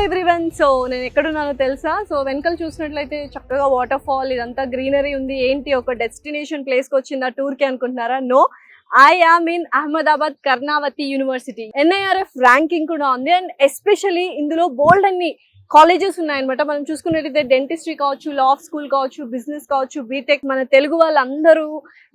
Everyone. So నేను ఎక్కడున్నానో తెలుసా? So వెనకాల చూసినట్లయితే చక్కగా వాటర్ ఫాల్, ఇదంతా గ్రీనరీ ఉంది. ఏంటి ఒక డెస్టినేషన్ ప్లేస్కి వచ్చిందా టూర్కి అనుకుంటున్నారా? No, I am in Ahmedabad Karnavati university. NIRF ranking కూడా ఉంది అండ్ ఎస్పెషలీ ఇందులో బోల్డ్ అన్ని కాలేజెస్ ఉన్నాయన్నమాట. మనం చూసుకున్నట్లయితే డెంటిస్ట్రీ కావచ్చు, లా స్కూల్ కావచ్చు, బిజినెస్ కావచ్చు, బీటెక్. మన తెలుగు వాళ్ళందరూ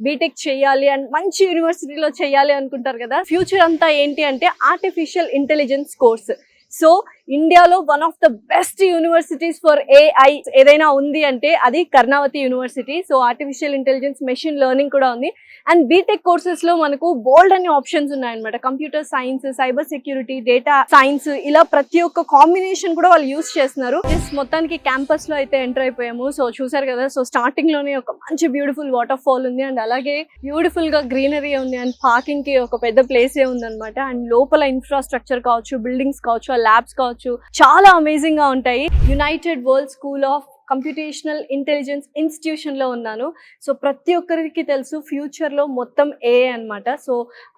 బీటెక్ చేయాలి అండ్ మంచి యూనివర్సిటీలో చేయాలి అనుకుంటారు కదా. ఫ్యూచర్ అంతా ఏంటి అంటే ఆర్టిఫిషియల్ ఇంటెలిజెన్స్ కోర్స్. సో ఇండియాలో one of the best universities for AI ఏదైనా ఉంది అంటే అది Karnavati university. So artificial intelligence, machine learning కూడా ఉంది అండ్ బీటెక్ కోర్సెస్ లో మనకు బోల్డ్ అన్ని ఆప్షన్స్ ఉన్నాయన్నమాట. Computer science, cyber security, data science, ఇలా ప్రతి ఒక్క కాంబినేషన్ కూడా వాళ్ళు యూస్ చేస్తున్నారు. మొత్తానికి క్యాంపస్ లో అయితే ఎంటర్ అయిపోయాము. సో చూసారు కదా, సో స్టార్టింగ్ లోనే ఒక మంచి బ్యూటిఫుల్ వాటర్ ఫాల్ ఉంది అండ్ అలాగే బ్యూటిఫుల్ గా గ్రీనరీ ఉంది అండ్ పార్కింగ్ కి ఒక పెద్ద ప్లేసే ఉందన్నమాట. అండ్ లోపల ఇన్ఫ్రాస్ట్రక్చర్ కావచ్చు, బిల్డింగ్స్ కావచ్చు, ల్యాబ్స్ కావచ్చు, చాలా అమేజింగ్ గా ఉంటాయి. United world school of computational intelligence institution లో ఉన్నాను. సో ప్రతి ఒక్కరికి తెలుసు ఫ్యూచర్ లో మొత్తం AI అన్నమాట. సో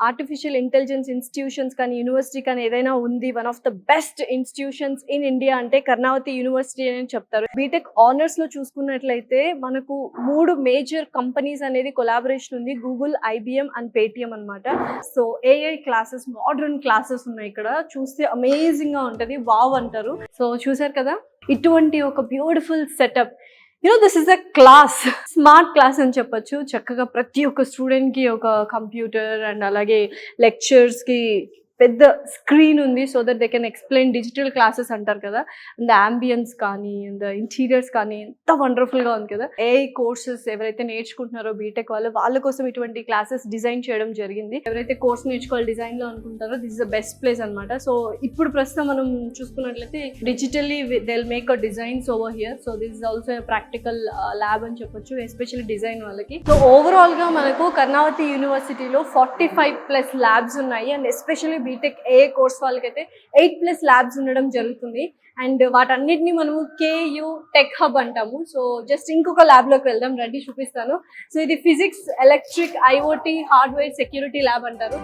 ఆర్టిఫిషియల్ ఇంటెలిజెన్స్ ఇన్స్టిట్యూషన్స్ కానీ, యూనివర్సిటీ కానీ ఏదైనా ఉంది, one of the best institutions in India అంటే కర్ణావతి యూనివర్సిటీ అని చెప్తారు. బీటెక్ ఆనర్స్ లో చూసుకున్నట్లయితే మనకు 3 మేజర్ కంపెనీస్ అనేది కొలాబరేషన్ ఉంది, గూగుల్, IBM అండ్ పేటిఎం అన్నమాట. So AI classes, modern classes ఉన్నాయి ఇక్కడ. చూస్తే అమేజింగ్ గా ఉంటది, వావ్ అంటారు. సో చూసారు కదా, ఇటువంటి ఒక beautiful setup. This is a class, smart class అని చెప్పొచ్చు. చక్కగా ప్రతి ఒక్క స్టూడెంట్ కి ఒక కంప్యూటర్ అండ్ అలాగే లెక్చర్స్ కి పెద్ద స్క్రీన్ ఉంది. So that they can explain, digital classes అంటారు కదా. అండ్ అంబియన్స్ కానీ, అండ్ ఇంటీరియర్స్ కానీ ఎంత వండర్ఫుల్ గా ఉంది కదా. AI కోర్సెస్ ఎవరైతే నేర్చుకుంటున్నారో బీటెక్ వాళ్ళ కోసం ఇటువంటి క్లాసెస్ డిజైన్ చేయడం జరిగింది. ఎవరైతే కోర్స్ నేర్చుకోవాలి డిజైన్ లో అనుకుంటారో this is the best place అనమాట. సో ఇప్పుడు ప్రస్తుతం మనం చూసుకున్నట్లయితే digitally they will make a designs over here. So this is also practical lab అని చెప్పొచ్చు, ఎస్పెషల్లీ డిజైన్ వాళ్ళకి. సో ఓవరాల్ గా మనకు కర్ణావతి యూనివర్సిటీలో 45+ ల్యాబ్స్ ఉన్నాయి and especially BTech AI course వాళ్ళకైతే 8+ ల్యాబ్స్ ఉండడం జరుగుతుంది. అండ్ వాటన్నిటిని మనము KU టెక్ హబ్ అంటాము. సో జస్ట్ ఇంకొక ల్యాబ్ లోకి వెళ్దాం, రండి చూపిస్తాను. సో ఇది physics, electric, IoT, hardware, security lab అంటారు.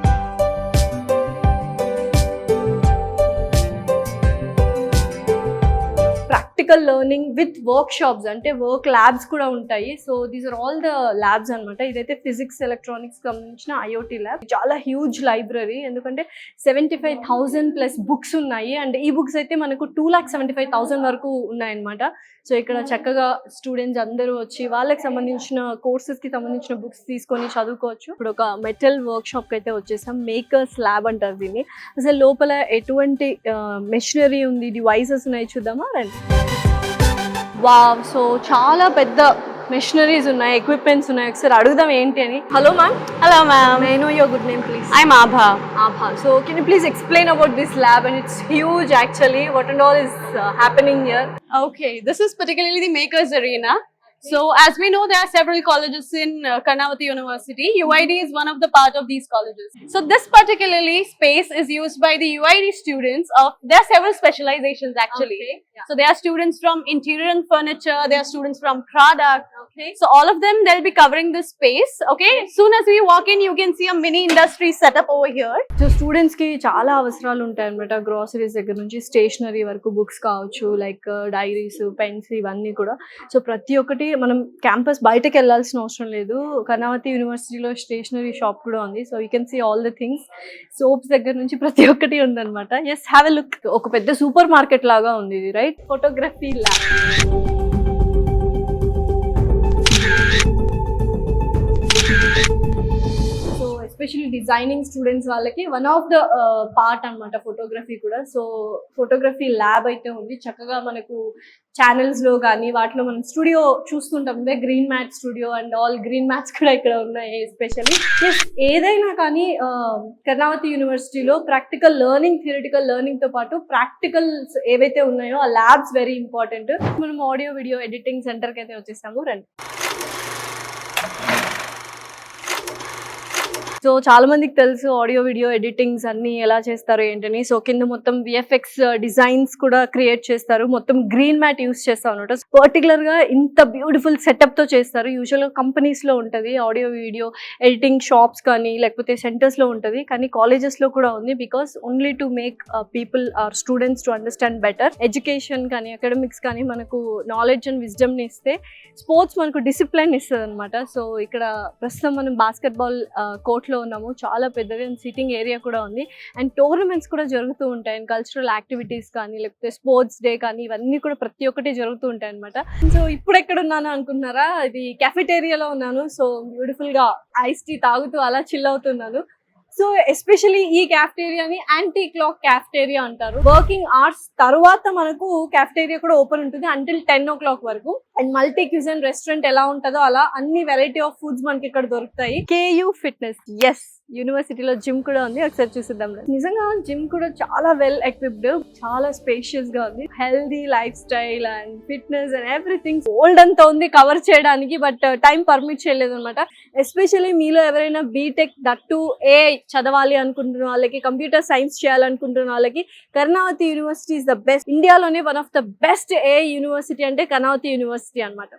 Practical learning with workshops, అంటే వర్క్ ల్యాబ్స్ కూడా ఉంటాయి. So these are all the labs అనమాట. ఇదైతే ఫిజిక్స్, ఎలక్ట్రానిక్స్ సంబంధించిన IoT ల్యాబ్. చాలా హ్యూజ్ లైబ్రరీ, ఎందుకంటే 75,000+ బుక్స్ ఉన్నాయి అండ్ ఈ బుక్స్ అయితే మనకు 2,75,000 వరకు ఉన్నాయన్నమాట. సో ఇక్కడ చక్కగా స్టూడెంట్స్ అందరూ వచ్చి వాళ్ళకి సంబంధించిన కోర్సెస్ కి సంబంధించిన బుక్స్ తీసుకొని చదువుకోవచ్చు. ఇప్పుడు ఒక మెటల్ వర్క్ షాప్ కి అయితే వచ్చేసాం. మేకర్స్ ల్యాబ్ అంటారు దీన్ని. అసలు లోపల ఎటువంటి మెషినరీ ఉంది, డివైసెస్ ఉన్నాయి, చూద్దామా రండి. వావ్, సో చాలా పెద్ద మెషినరీస్ ఉన్నాయి, ఎక్విప్మెంట్స్ ఉన్నాయి. ఒకసారి అడుగుదాం ఏంటి అని. Hello ma'am. Hello ma'am. May I know your good name please? I'm Abha. Abha. So can you please explain about this lab? And it's huge actually. What and all is happening here? Okay, this is particularly the Makers Arena. So as we know, there are several colleges in Karnavati University. UID is one of the part of these colleges. So this particularly space is used by the UID students of, there are several specializations actually. Okay, yeah. So there are students from interior and furniture, there are students from product. Okay. So all of them, they'll be covering this space. Okay. Soon as we walk in, you can see a mini industry setup over here. So students కి చాలా అవసరాలు ఉంటాయి అనమాట. Groceries దగ్గర నుంచి stationery వరకు, books కావచ్చు, like diaries, pens, ఇవన్నీ కూడా. సో ప్రతి ఒక్కటి మనం క్యాంపస్ బయటకు వెళ్ళాల్సిన అవసరం లేదు. కర్ణావతి యూనివర్సిటీలో స్టేషనరీ షాప్ కూడా ఉంది. So you can see all the things. Soaps దగ్గర నుంచి ప్రతి ఒక్కటి ఉందన్నమాట. Yes, have a look. ఒక పెద్ద సూపర్ మార్కెట్ లాగా ఉంది ఇది, right? Photography lab. Especially designing students వాళ్ళకి వన్ ఆఫ్ ద పార్ట్ అన్నమాట ఫోటోగ్రఫీ కూడా. సో ఫోటోగ్రఫీ ల్యాబ్ అయితే ఉంది. చక్కగా మనకు ఛానల్స్ లో కానీ వాటిలో మనం స్టూడియో చూస్తుంటాం, green mat studio and all green mats కూడా ఇక్కడ ఉన్నాయి. ఎస్పెషల్లీ ఏదైనా కానీ కర్ణావతి యూనివర్సిటీలో ప్రాక్టికల్ లెర్నింగ్, థియరిటికల్ లెర్నింగ్ తో పాటు ప్రాక్టికల్స్ ఏవైతే ఉన్నాయో ఆ ల్యాబ్స్ వెరీ ఇంపార్టెంట్. మనం ఆడియో వీడియో ఎడిటింగ్ సెంటర్కి అయితే వచ్చేసాము, రండి. సో చాలా మందికి తెలుసు ఆడియో వీడియో ఎడిటింగ్స్ అన్ని ఎలా చేస్తారు ఏంటని. సో కింద మొత్తం విఎఫ్ఎక్స్ డిజైన్స్ కూడా క్రియేట్ చేస్తారు, మొత్తం గ్రీన్ మ్యాట్ యూస్ చేస్తాం అనమాట. పర్టికులర్ గా ఇంత బ్యూటిఫుల్ సెటప్ తో చేస్తారు. యూజువల్ గా కంపెనీస్ లో ఉంటది ఆడియో వీడియో ఎడిటింగ్, షాప్స్ కానీ లేకపోతే సెంటర్స్ లో ఉంటది, కానీ కాలేజెస్ లో కూడా ఉంది. Because only to make people or students to understand better. Education కానీ అకాడమిక్స్ కానీ మనకు నాలెడ్జ్ అండ్ విజ్డమ్ ని ఇస్తే, స్పోర్ట్స్ మనకు డిసిప్లిన్ ఇస్తుంది అనమాట. సో ఇక్కడ ప్రస్తుతం మనం బాస్కెట్బాల్ కోర్ట్ లో ఉన్నాము. చాలా పెద్దగా సిట్టింగ్ ఏరియా కూడా ఉంది అండ్ టోర్నమెంట్స్ కూడా జరుగుతూ ఉంటాయి. అండ్ కల్చరల్ యాక్టివిటీస్ కానీ లేకపోతే స్పోర్ట్స్ డే కానీ ఇవన్నీ కూడా ప్రతి ఒక్కటి జరుగుతూ ఉంటాయి అనమాట. సో ఇప్పుడు ఎక్కడ ఉన్నాను అనుకుంటున్నారా, ఇది కెఫెటేరియాలో ఉన్నాను. సో బ్యూటిఫుల్ గా ఐస్ టీ తాగుతూ అలా చిల్ అవుతున్నాను. సో ఎస్పెషలీ ఈ క్యాఫ్టేరియాని యాంటీ క్లాక్ క్యాఫ్టేరియా అంటారు. వర్కింగ్ అవర్స్ తర్వాత మనకు క్యాఫ్టేరియా కూడా ఓపెన్ ఉంటుంది అంటిల్ 10 o'clock వరకు. అండ్ మల్టీ క్యూజన్ రెస్టారెంట్ ఎలా ఉంటుందో అలా అన్ని వెరైటీ ఆఫ్ ఫుడ్స్ మనకి ఇక్కడ దొరుకుతాయి. కేయూ ఫిట్నెస్, ఎస్ యూనివర్సిటీలో జిమ్ కూడా ఉంది, ఒకసారి చూసిద్దాం. నిజంగా జిమ్ కూడా చాలా వెల్ ఎక్విప్డ్, చాలా స్పేషియస్ గా ఉంది. Healthy life style and fitness and everything old అంతా ఉంది కవర్ చేయడానికి, బట్ టైం పర్మిట్ చేయలేదు అనమాట. ఎస్పెషల్లీ మీలో ఎవరైనా బీటెక్ దట్టు ఏ చదవాలి అనుకుంటున్న వాళ్ళకి, కంప్యూటర్ సైన్స్ చేయాలనుకుంటున్న వాళ్ళకి Karnavati university is the best. ఇండియాలోనే వన్ ఆఫ్ ద బెస్ట్ ఏ యూనివర్సిటీ అంటే కర్ణావతి యూనివర్సిటీ అనమాట.